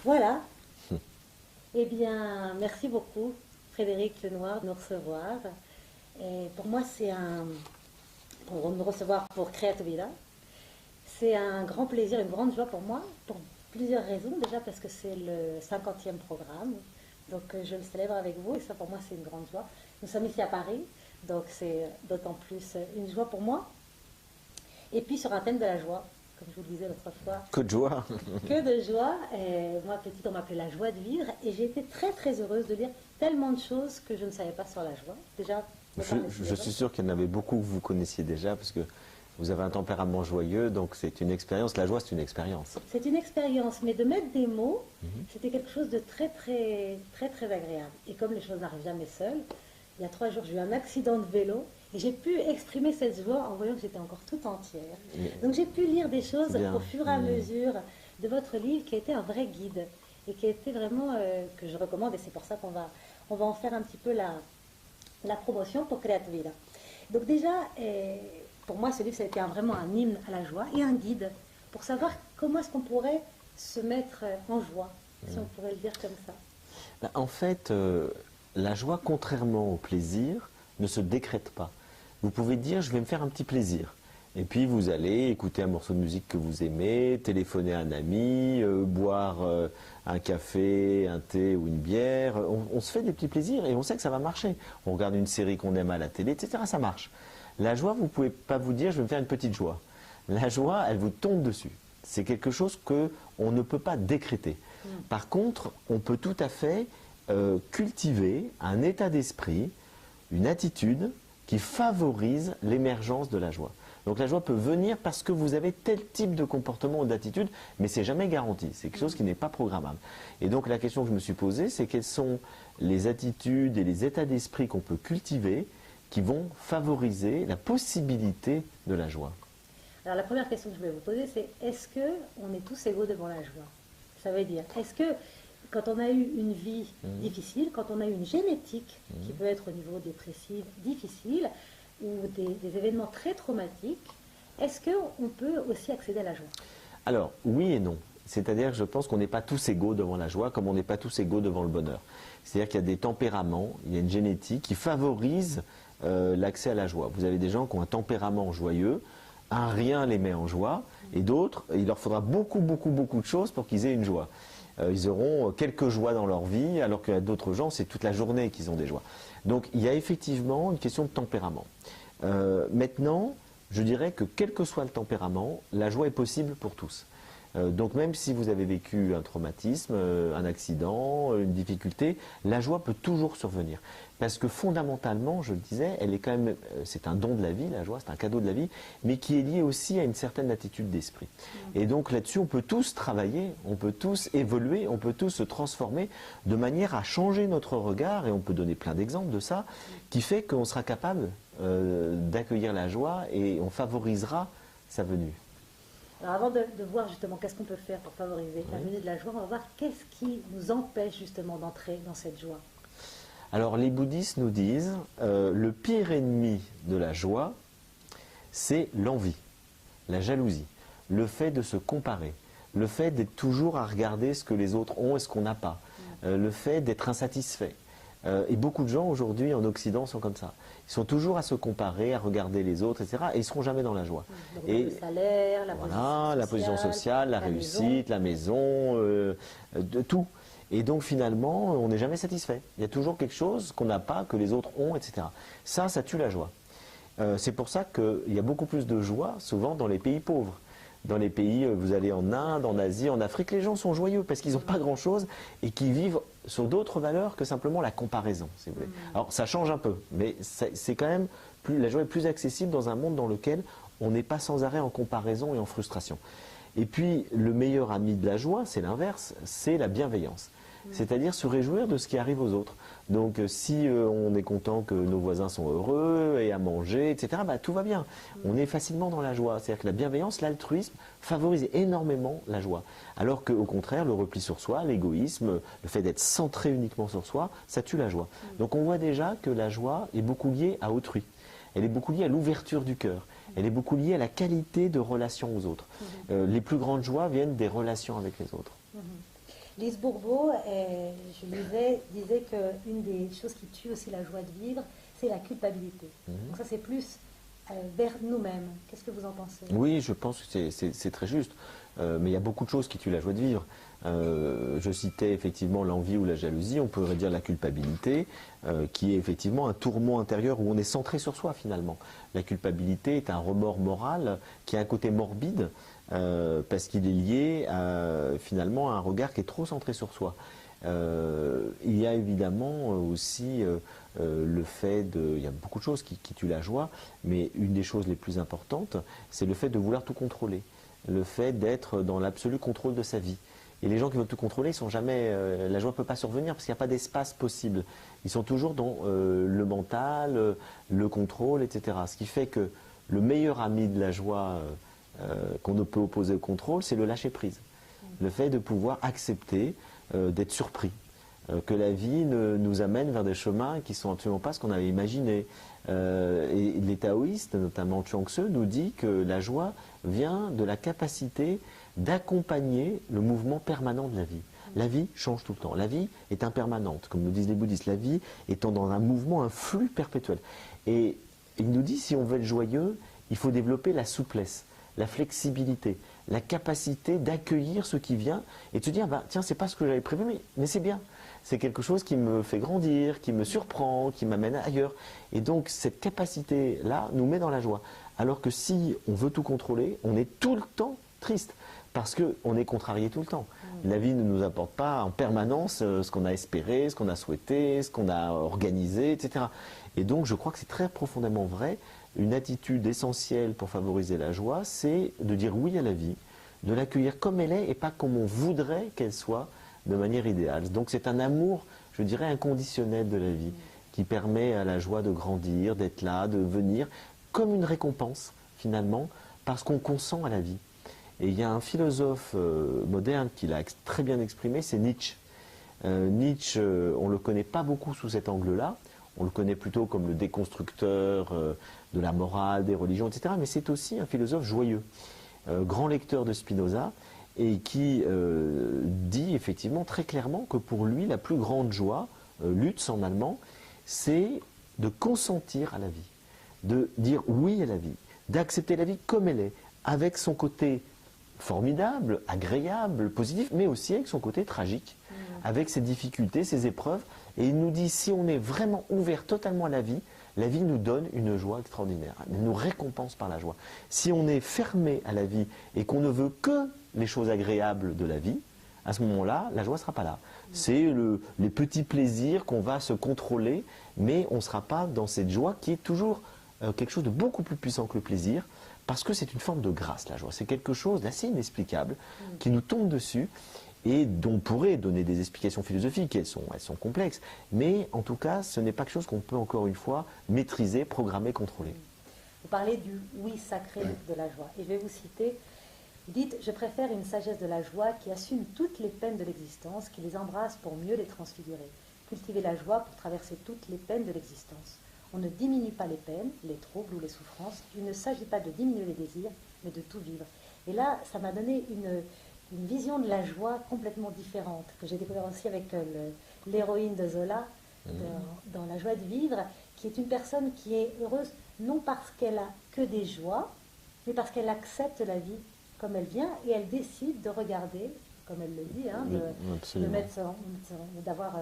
Voilà. Eh bien, merci beaucoup, Frédéric Lenoir, de nous recevoir. Et pour moi, pour me recevoir pour Creativida. C'est un grand plaisir, une grande joie pour moi, pour plusieurs raisons. Déjà parce que c'est le 50e programme, donc je le célèbre avec vous et ça pour moi c'est une grande joie. Nous sommes ici à Paris, donc c'est d'autant plus une joie pour moi. Et puis sur un thème de la joie, comme je vous le disais l'autre fois. Que de joie. Que de joie. Et moi petite on m'appelait la joie de vivre et j'ai été très très heureuse de lire tellement de choses que je ne savais pas sur la joie. Déjà, je suis sûr qu'il y en avait beaucoup que vous connaissiez déjà parce que vous avez un tempérament joyeux, donc c'est une expérience. La joie, c'est une expérience. C'est une expérience, mais de mettre des mots, c'était quelque chose de très, très, très, très agréable. Et comme les choses n'arrivent jamais seules, il y a 3 jours, j'ai eu un accident de vélo et j'ai pu exprimer cette joie en voyant que j'étais encore tout entière. Donc j'ai pu lire des choses au fur et à mesure de votre livre qui a été un vrai guide et qui a été vraiment, que je recommande et c'est pour ça on va en faire un petit peu la promotion pour Creativida. Donc déjà, pour moi, ce livre, ça a été vraiment un hymne à la joie et un guide pour savoir comment est-ce qu'on pourrait se mettre en joie, si on pourrait le dire comme ça. En fait, la joie, contrairement au plaisir, ne se décrète pas. Vous pouvez dire, je vais me faire un petit plaisir. Et puis vous allez écouter un morceau de musique que vous aimez, téléphoner à un ami, boire un café, un thé ou une bière. On se fait des petits plaisirs et on sait que ça va marcher. On regarde une série qu'on aime à la télé, etc. Ça marche. La joie, vous ne pouvez pas vous dire, je vais me faire une petite joie. La joie, elle vous tombe dessus. C'est quelque chose qu'on ne peut pas décréter. Par contre, on peut tout à fait cultiver un état d'esprit, une attitude qui favorise l'émergence de la joie. Donc la joie peut venir parce que vous avez tel type de comportement ou d'attitude, mais c'est jamais garanti. C'est quelque chose qui n'est pas programmable. Et donc la question que je me suis posée, c'est quelles sont les attitudes et les états d'esprit qu'on peut cultiver qui vont favoriser la possibilité de la joie. Alors la première question que je voulais vous poser, c'est est-ce qu'on est tous égaux devant la joie? Ça veut dire, est-ce que quand on a eu une vie difficile, quand on a eu une génétique qui peut être au niveau dépressif difficile, ou des événements très traumatiques, est-ce qu'on peut aussi accéder à la joie? Alors, oui et non. C'est-à-dire que je pense qu'on n'est pas tous égaux devant la joie, comme on n'est pas tous égaux devant le bonheur. C'est-à-dire qu'il y a des tempéraments, il y a une génétique qui favorise l'accès à la joie. Vous avez des gens qui ont un tempérament joyeux, un rien les met en joie, et d'autres, il leur faudra beaucoup, beaucoup, beaucoup de choses pour qu'ils aient une joie. Ils auront quelques joies dans leur vie, alors qu'il y a d'autres gens, c'est toute la journée qu'ils ont des joies. Donc il y a effectivement une question de tempérament. Maintenant, je dirais que quel que soit le tempérament, la joie est possible pour tous. Donc même si vous avez vécu un traumatisme, un accident, une difficulté, la joie peut toujours survenir. Parce que fondamentalement, je le disais, elle est quand même, c'est un don de la vie, la joie, c'est un cadeau de la vie, mais qui est lié aussi à une certaine attitude d'esprit. Et donc là-dessus, on peut tous travailler, on peut tous évoluer, on peut tous se transformer de manière à changer notre regard, et on peut donner plein d'exemples de ça, qui fait qu'on sera capable d'accueillir la joie et on favorisera sa venue. Alors avant de voir justement qu'est-ce qu'on peut faire pour favoriser la venue de la joie, on va voir qu'est-ce qui nous empêche justement d'entrer dans cette joie. Alors les bouddhistes nous disent, le pire ennemi de la joie, c'est l'envie, la jalousie, le fait de se comparer, le fait d'être toujours à regarder ce que les autres ont et ce qu'on n'a pas, le fait d'être insatisfait. Et beaucoup de gens aujourd'hui en Occident sont comme ça. Ils sont toujours à se comparer, à regarder les autres, etc. Et ils ne seront jamais dans la joie. Et le salaire, la position sociale, la réussite, la maison, de tout. Et donc finalement, on n'est jamais satisfait. Il y a toujours quelque chose qu'on n'a pas, que les autres ont, etc. Ça tue la joie. C'est pour ça qu'il y a beaucoup plus de joie souvent dans les pays pauvres. Dans les pays, vous allez en Inde, en Asie, en Afrique, les gens sont joyeux parce qu'ils n'ont pas grand-chose et qu'ils vivent sur d'autres valeurs que simplement la comparaison, si vous voulez. Alors ça change un peu, mais c'est quand même la joie est plus accessible dans un monde dans lequel on n'est pas sans arrêt en comparaison et en frustration. Et puis le meilleur ami de la joie, c'est l'inverse, c'est la bienveillance. C'est-à-dire se réjouir de ce qui arrive aux autres. Donc si on est content que nos voisins sont heureux et à manger, etc., bah, tout va bien. On est facilement dans la joie. C'est-à-dire que la bienveillance, l'altruisme favorise énormément la joie. Alors qu'au contraire, le repli sur soi, l'égoïsme, le fait d'être centré uniquement sur soi, ça tue la joie. Donc on voit déjà que la joie est beaucoup liée à autrui. Elle est beaucoup liée à l'ouverture du cœur. Elle est beaucoup liée à la qualité de relation aux autres. Les plus grandes joies viennent des relations avec les autres. Lise Bourbeau, je lisais, disait qu'une des choses qui tue aussi la joie de vivre, c'est la culpabilité. Donc ça, c'est plus vers nous-mêmes. Qu'est-ce que vous en pensez? Oui, je pense que c'est très juste. Mais il y a beaucoup de choses qui tuent la joie de vivre. Je citais effectivement l'envie ou la jalousie, on pourrait dire la culpabilité, qui est effectivement un tourment intérieur où on est centré sur soi finalement. La culpabilité est un remords moral qui a un côté morbide parce qu'il est lié finalement à un regard qui est trop centré sur soi. Il y a évidemment aussi le fait il y a beaucoup de choses qui tuent la joie, mais une des choses les plus importantes, c'est le fait de vouloir tout contrôler, le fait d'être dans l'absolu contrôle de sa vie. Et les gens qui veulent tout contrôler, ils sont jamais, la joie ne peut pas survenir parce qu'il n'y a pas d'espace possible. Ils sont toujours dans le mental, le contrôle, etc. Ce qui fait que le meilleur ami de la joie qu'on peut opposer au contrôle, c'est le lâcher prise. Le fait de pouvoir accepter d'être surpris, que la vie nous amène vers des chemins qui ne sont absolument pas ce qu'on avait imaginé. Et les taoïstes, notamment Chuang Tzu, nous dit que la joie vient de la capacité d'accompagner le mouvement permanent de la vie. La vie change tout le temps. La vie est impermanente, comme nous disent les bouddhistes. La vie étant dans un mouvement, un flux perpétuel. Et il nous dit, si on veut être joyeux, il faut développer la souplesse, la flexibilité, la capacité d'accueillir ce qui vient et de se dire, bah, tiens, c'est pas ce que j'avais prévu, mais c'est bien. C'est quelque chose qui me fait grandir, qui me surprend, qui m'amène ailleurs. Et donc, cette capacité-là nous met dans la joie. Alors que si on veut tout contrôler, on est tout le temps triste. Parce qu'on est contrarié tout le temps. La vie ne nous apporte pas en permanence ce qu'on a espéré, ce qu'on a souhaité, ce qu'on a organisé, etc. Et donc, je crois que c'est très profondément vrai. Une attitude essentielle pour favoriser la joie, c'est de dire oui à la vie, de l'accueillir comme elle est et pas comme on voudrait qu'elle soit de manière idéale. Donc, c'est un amour, je dirais, inconditionnel de la vie qui permet à la joie de grandir, d'être là, de venir comme une récompense, finalement, parce qu'on consent à la vie. Et il y a un philosophe moderne qui l'a très bien exprimé, c'est Nietzsche. Nietzsche, on ne le connaît pas beaucoup sous cet angle-là, on le connaît plutôt comme le déconstructeur de la morale, des religions, etc. Mais c'est aussi un philosophe joyeux, grand lecteur de Spinoza, et qui dit effectivement très clairement que pour lui, la plus grande joie, Lutz en allemand, c'est de consentir à la vie, de dire oui à la vie, d'accepter la vie comme elle est, avec son côté formidable, agréable, positif, mais aussi avec son côté tragique, avec ses difficultés, ses épreuves. Et il nous dit, si on est vraiment ouvert totalement à la vie nous donne une joie extraordinaire. Elle nous récompense par la joie. Si on est fermé à la vie et qu'on ne veut que les choses agréables de la vie, à ce moment-là, la joie ne sera pas là. C'est les petits plaisirs qu'on va se contrôler, mais on ne sera pas dans cette joie qui est toujours quelque chose de beaucoup plus puissant que le plaisir, parce que c'est une forme de grâce, la joie. C'est quelque chose d'assez inexplicable qui nous tombe dessus et dont on pourrait donner des explications philosophiques. Elles sont complexes. Mais en tout cas, ce n'est pas quelque chose qu'on peut encore une fois maîtriser, programmer, contrôler. Vous parlez du oui sacré de la joie. Et je vais vous citer. Dites, je préfère une sagesse de la joie qui assume toutes les peines de l'existence, qui les embrasse pour mieux les transfigurer. Cultiver la joie pour traverser toutes les peines de l'existence. On ne diminue pas les peines, les troubles ou les souffrances. Il ne s'agit pas de diminuer les désirs, mais de tout vivre. Et là, ça m'a donné une vision de la joie complètement différente, que j'ai découvert aussi avec l'héroïne de Zola, dans La joie de vivre, qui est une personne qui est heureuse, non parce qu'elle a que des joies, mais parce qu'elle accepte la vie comme elle vient, et elle décide de regarder, comme elle le dit, hein, d'avoir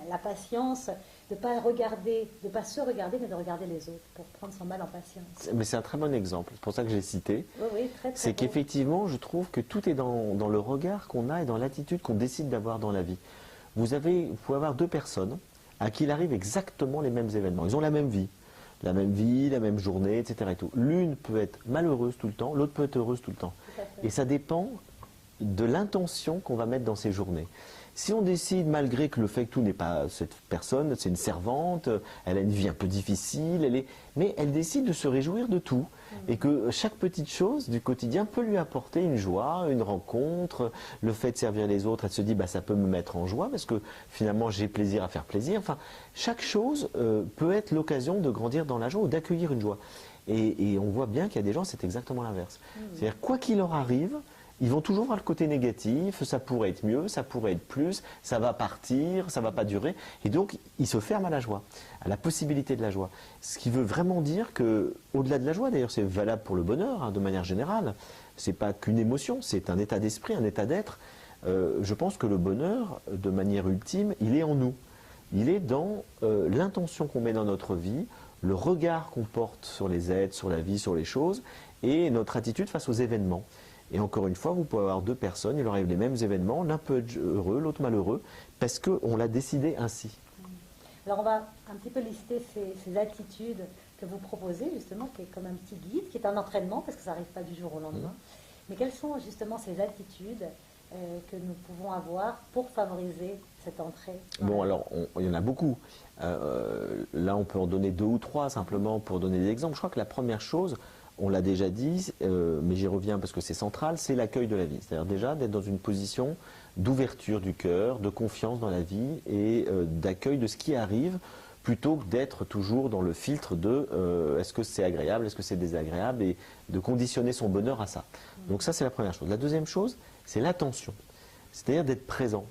la patience, de ne pas regarder, de pas se regarder, mais de regarder les autres, pour prendre son mal en patience. Mais c'est un très bon exemple, c'est pour ça que j'ai cité. Oui, oui, très, très c'est bon. Qu'effectivement, je trouve que tout est dans le regard qu'on a et dans l'attitude qu'on décide d'avoir dans la vie. Vous pouvez avoir deux personnes à qui il arrive exactement les mêmes événements. Ils ont la même vie, la même journée, etc. Et tout. L'une peut être malheureuse tout le temps, l'autre peut être heureuse tout le temps. Et ça dépend de l'intention qu'on va mettre dans ces journées. Si on décide, malgré que le fait que tout n'est pas cette personne, c'est une servante, elle a une vie un peu difficile, mais elle décide de se réjouir de tout. Et que chaque petite chose du quotidien peut lui apporter une joie, une rencontre, le fait de servir les autres, elle se dit, bah, ça peut me mettre en joie, parce que finalement j'ai plaisir à faire plaisir. Enfin, chaque chose peut être l'occasion de grandir dans la joie ou d'accueillir une joie. Et on voit bien qu'il y a des gens, c'est exactement l'inverse. C'est-à-dire, quoi qu'il leur arrive, ils vont toujours voir le côté négatif, ça pourrait être mieux, ça pourrait être plus, ça va partir, ça va pas durer. Et donc, ils se ferment à la joie, à la possibilité de la joie. Ce qui veut vraiment dire que, au-delà de la joie, d'ailleurs, c'est valable pour le bonheur, hein, de manière générale, c'est pas qu'une émotion, c'est un état d'esprit, un état d'être. Je pense que le bonheur, de manière ultime, il est en nous. Il est dans l'intention qu'on met dans notre vie, le regard qu'on porte sur les êtres, sur la vie, sur les choses, et notre attitude face aux événements. Et encore une fois, vous pouvez avoir deux personnes, il leur arrive les mêmes événements, l'un peut être heureux, l'autre malheureux, parce qu'on l'a décidé ainsi. Alors on va un petit peu lister ces attitudes que vous proposez, justement, qui est comme un petit guide, qui est un entraînement, parce que ça n'arrive pas du jour au lendemain. Mais quelles sont justement ces attitudes que nous pouvons avoir pour favoriser cette entrée? Bon, alors, il y en a beaucoup. Là, on peut en donner deux ou trois, simplement, pour donner des exemples. Je crois que la première chose, on l'a déjà dit, mais j'y reviens parce que c'est central, c'est l'accueil de la vie. C'est-à-dire déjà d'être dans une position d'ouverture du cœur, de confiance dans la vie et d'accueil de ce qui arrive, plutôt que d'être toujours dans le filtre de est-ce que c'est agréable, est-ce que c'est désagréable, et de conditionner son bonheur à ça. Donc ça, c'est la première chose. La deuxième chose, c'est l'attention, c'est-à-dire d'être présent.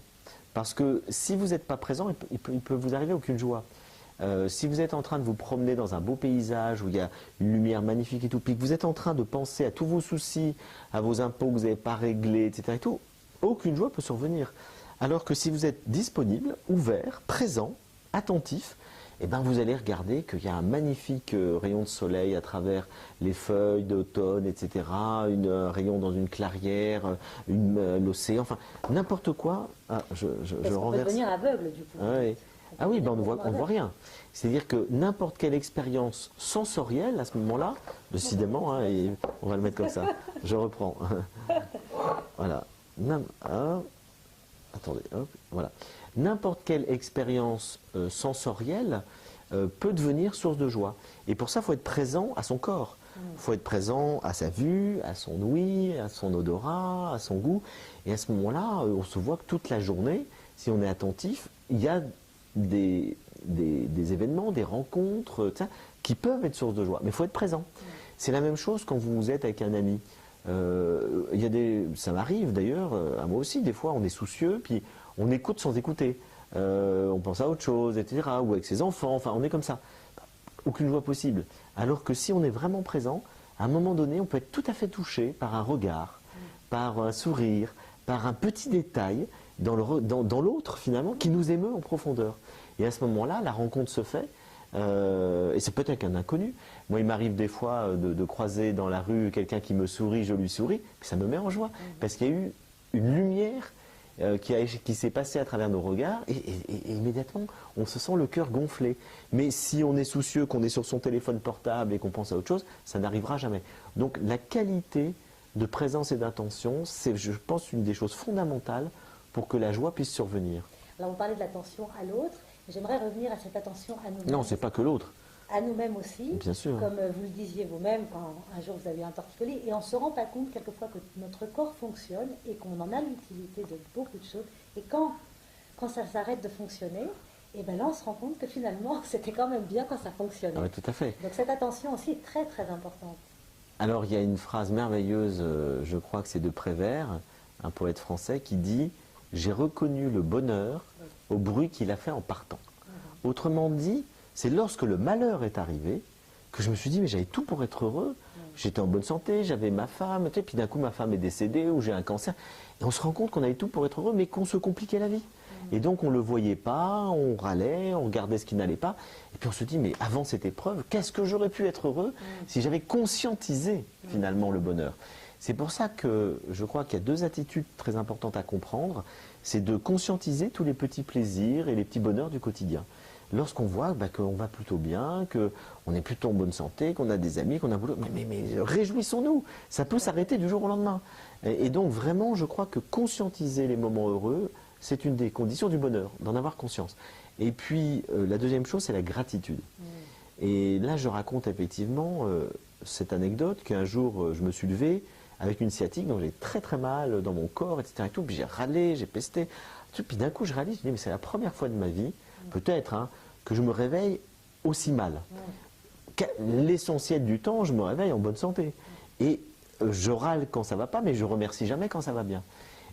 Parce que si vous n'êtes pas présent, il peut vous arriver aucune joie. Si vous êtes en train de vous promener dans un beau paysage où il y a une lumière magnifique et tout, puis que vous êtes en train de penser à tous vos soucis, à vos impôts que vous n'avez pas réglés, etc. et tout, aucune joie peut survenir. Alors que si vous êtes disponible, ouvert, présent, attentif, eh ben vous allez regarder qu'il y a un magnifique rayon de soleil à travers les feuilles d'automne, etc. Un rayon dans une clairière, l'océan, enfin n'importe quoi. Ah, je renverse. Peut devenir aveugle du coup. Ah oui, ben on ne voit rien. C'est-à-dire que n'importe quelle expérience sensorielle à ce moment-là, décidément, hein, et on va le mettre comme ça, je reprends. Voilà. Attendez, hop, voilà. N'importe quelle expérience sensorielle peut devenir source de joie. Et pour ça, il faut être présent à son corps. Il faut être présent à sa vue, à son ouïe, à son odorat, à son goût. Et à ce moment-là, on se voit que toute la journée, si on est attentif, il y a des événements, des rencontres qui peuvent être source de joie. Mais il faut être présent. C'est la même chose quand vous êtes avec un ami. Ça m'arrive d'ailleurs, à moi aussi, des fois on est soucieux, puis on écoute sans écouter. On pense à autre chose, etc. Ou avec ses enfants, enfin on est comme ça. Aucune joie possible. Alors que si on est vraiment présent, à un moment donné, on peut être tout à fait touché par un regard, par un sourire, par un petit détail dans l'autre finalement qui nous émeut en profondeur. Et à ce moment-là, la rencontre se fait. Et c'est peut-être un inconnu. Moi, il m'arrive des fois de croiser dans la rue quelqu'un qui me sourit, je lui souris, puis ça me met en joie. Parce qu'il y a eu une lumière qui s'est passée à travers nos regards, et immédiatement, on se sent le cœur gonflé. Mais si on est soucieux, qu'on est sur son téléphone portable et qu'on pense à autre chose, ça n'arrivera jamais. Donc la qualité de présence et d'intention, c'est, je pense, une des choses fondamentales pour que la joie puisse survenir. Alors, vous parlez de l'attention à l'autre. J'aimerais revenir à cette attention à nous-mêmes. Non, c'est pas que l'autre. À nous-mêmes aussi. Bien sûr. Comme vous le disiez vous-même, quand un jour vous avez eu un torticolis, et on ne se rend pas compte quelquefois que notre corps fonctionne et qu'on en a l'utilité de beaucoup de choses. Et quand ça s'arrête de fonctionner, et ben là on se rend compte que finalement c'était quand même bien quand ça fonctionnait. Oui, tout à fait. Donc cette attention aussi est très très importante. Alors il y a une phrase merveilleuse, je crois que c'est de Prévert, un poète français, qui dit « J'ai reconnu le bonheur au bruit qu'il a fait en partant ». Autrement dit, c'est lorsque le malheur est arrivé que je me suis dit, mais j'avais tout pour être heureux. J'étais en bonne santé, j'avais ma femme, puis d'un coup ma femme est décédée ou j'ai un cancer. Et on se rend compte qu'on avait tout pour être heureux, mais qu'on se compliquait la vie. Et donc on ne le voyait pas, on râlait, on regardait ce qui n'allait pas. Et puis on se dit, mais avant cette épreuve, qu'est-ce que j'aurais pu être heureux si j'avais conscientisé finalement le bonheur. C'est pour ça que je crois qu'il y a deux attitudes très importantes à comprendre. C'est de conscientiser tous les petits plaisirs et les petits bonheurs du quotidien. Lorsqu'on voit qu'on va plutôt bien, qu'on est plutôt en bonne santé, qu'on a des amis, qu'on a un boulot, mais réjouissons-nous, ça peut s'arrêter du jour au lendemain. Et donc vraiment, je crois que conscientiser les moments heureux, c'est une des conditions du bonheur, d'en avoir conscience. Et puis, la deuxième chose, c'est la gratitude. Et là, je raconte effectivement cette anecdote qu'un jour, je me suis levé avec une sciatique, donc j'ai très très mal dans mon corps, etc. Et tout, puis j'ai râlé, j'ai pesté. Puis d'un coup, je réalise, je dis, mais c'est la première fois de ma vie, peut-être, hein, que je me réveille aussi mal. L'essentiel du temps, je me réveille en bonne santé. Et je râle quand ça va pas, mais je remercie jamais quand ça va bien.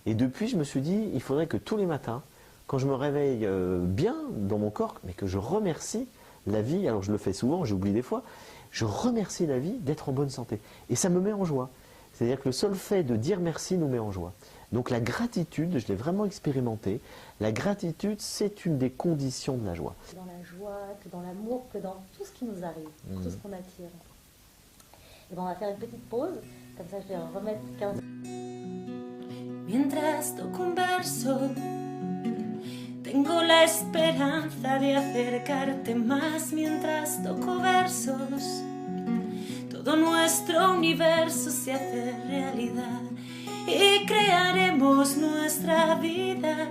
Et depuis, je me suis dit, il faudrait que tous les matins, quand je me réveille bien dans mon corps, mais que je remercie la vie, alors je le fais souvent, j'oublie des fois, je remercie la vie d'être en bonne santé. Et ça me met en joie. C'est-à-dire que le seul fait de dire merci nous met en joie. Donc la gratitude, je l'ai vraiment expérimenté, la gratitude, c'est une des conditions de la joie. Dans la joie, que dans l'amour, que dans tout ce qui nous arrive, tout ce qu'on attire. Et ben on va faire une petite pause, comme ça je vais remettre 15. Mientras toco un verso, tengo la esperanza de acercarte más. Mientras toco versos, todo nuestro universo se hace realidad y crearemos nuestra vida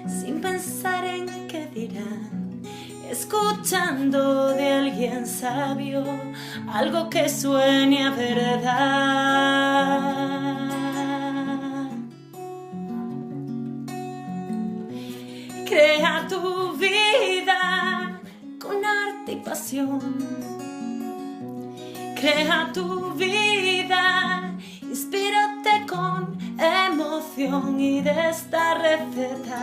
sin pensar en qué dirán, escuchando de alguien sabio algo que suene a verdad. Crea tu vida con arte y pasión. Crea tu vida, inspírate con emoción y de esta receta